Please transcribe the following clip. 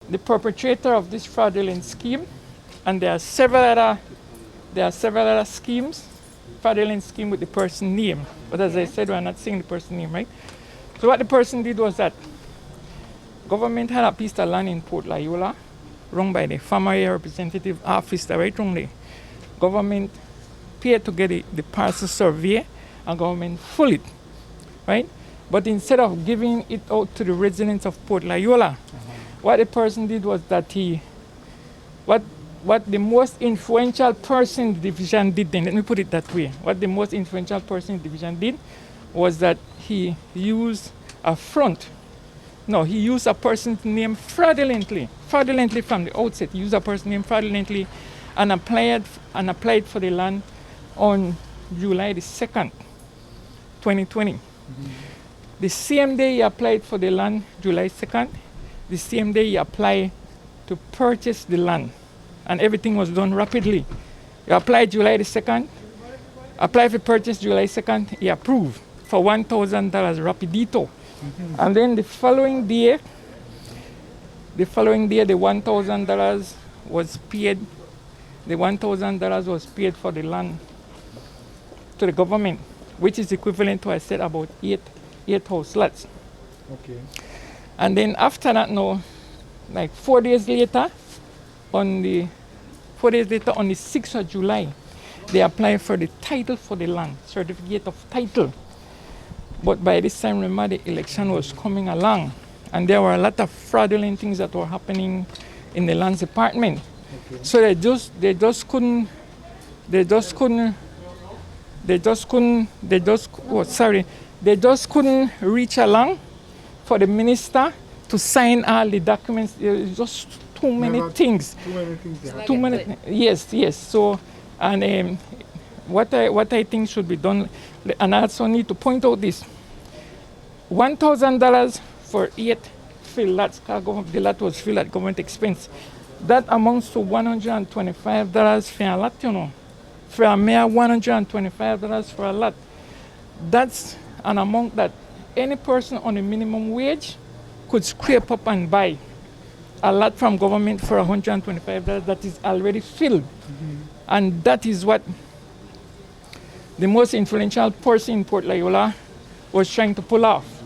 the perpetrator of this fraudulent scheme, and there are several other schemes, fraudulent scheme with the person name. But as I said, we're not saying the person name, right? So what the person did was that government had a piece of land in Port Loyola, run by the Farmer Area Representative Office, right wrong there. Government paid to get the parcel survey, and government full it, right? But instead of giving it out to the residents of Port Loyola, what the person did was that what the most influential person in the division did then, let me put it that way, what the most influential person in the division did was that he used a person's name fraudulently from the outset. He used a person's name fraudulently and applied for the land on July the 2nd, 2020. The same day he applied for the land, July 2nd, the same day he applied to purchase the land. And everything was done rapidly. He applied July the 2nd, applied for purchase July 2nd, he approved for $1,000 rapidito. And then the following day, the $1,000 was paid. The $1,000 was paid for the land to the government, which is equivalent to, I said, about eight house lots. Okay. And then after that, now, like 4 days later, on the 6th of July, they applied for the title for the land, certificate of title. But by this time, remember, the election was coming along, and there were a lot of fraudulent things that were happening in the lands department. Okay. So they just couldn't reach along for the minister to sign all the documents. There was just too many things. Yes. So, and what I think should be done, and I also need to point out this: $1,000 for 8 field lots. The lot was filled at government expense. That amounts to $125 for a lot, for a mere $125 for a lot. That's an amount that any person on a minimum wage could scrape up and buy a lot from government for $125 that is already filled. And that is what the most influential person in Port Loyola was trying to pull off.